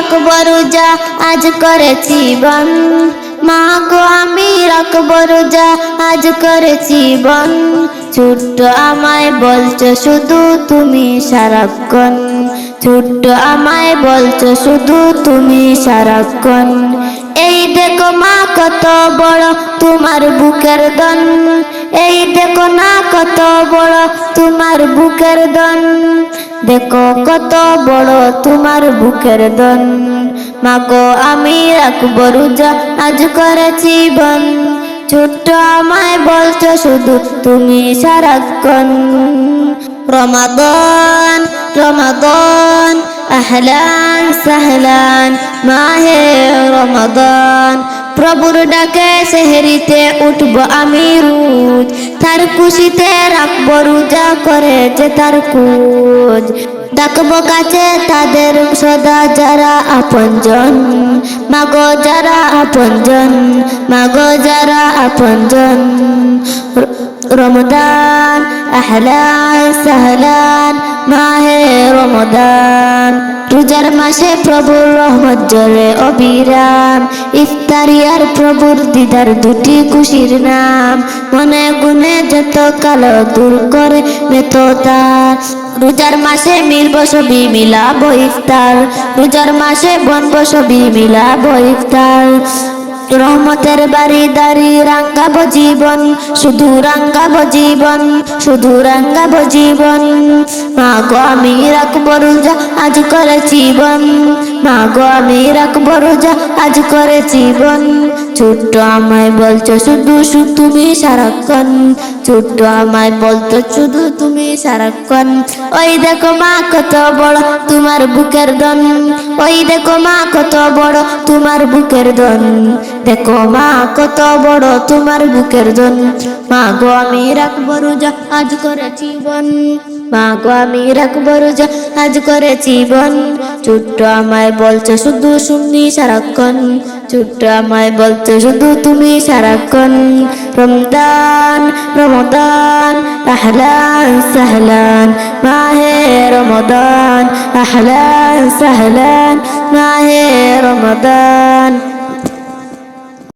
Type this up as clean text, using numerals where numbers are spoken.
রাখবো রোজা আজ করেছি বন, মা গো আমি রাখবো রোজা আজ করেছি বন। ছোট্ট আমায় বলছো শুধু তুমি সারাক্ষণ, ছোট্ট আমায় বলছো শুধু তুমি সারাক্ষণ। এই দেখো মা কত বড় তোমার বুকের দন, এই দেখো না কত বড় তোমার বুকের দন, দেখো কত বড় তোমার বুকের দন। মা গো আমি রাখবো রোজা আজ করেছি বন, ছোট্ট আমায় বলছো শুধু তুমি সারাক্ষণ। রমাদান রমাদান আহলান সাহলান মাহে রমাদান, প্রভুর ডাকে সেহরিতে উঠব আমি রোজ, তার খুশিতে রাখবো রোজা করে যে তার খোঁজ। ডাকবো কাছে তাদের সদা যারা আপনজন, মাগো যারা আপনজন, মাগো যারা আপনজন। রমদান আহলান সাহলান মাহে রমদান, রোজার মাসে প্রভুর রহমত ঝরে অবিরাম, ইফতারি আর প্রভুর দিদার দুটি খুশির নাম। মনে গুনে যত কালো দূর করে মেততার, রোজার মাসে মিলব সবই মিলাবো ইফতার, রোজার মাসে বনব সবই মিলাবো ইফতার। রহমতের বাড়ি দাঁড়ি রাঙ্গাবো জীবন, শুধু রাঙ্গাবো জীবন, শুধু রাঙ্গাবো জীবন। মা গো আমি রাখবো রোজা আজ করেছি বন, মা গো আমি রাখবো রোজা আজ করেছি বন। ছোট্ট আমায় বলছো শুধু তুমি সারাক্ষণ, ছোট্ট আমায় বলতো শুধু তুমি সারাক্ষণ। ওই দেখো মা কত বড় তোমার বুকের দন, ওই দেখো মা কত বড় তোমার বুকের দন, দেখো মা কত বড় তোমার বুকের দন। মা গো আমি রাখবো রোজা আজ করেছি বন, মা গো আমি রাখবো রোজা আজ করেছি বন। ছোট্ট আমায় বলছো শুধু শুনি সারাক্ষণ, ছোট্ট আমায় বলছো শুধু তুমি সারাক্ষণ। রমদান রমদান আহলান সাহলান মাহে রমদান, আহলান সাহলান মাহে রমদান।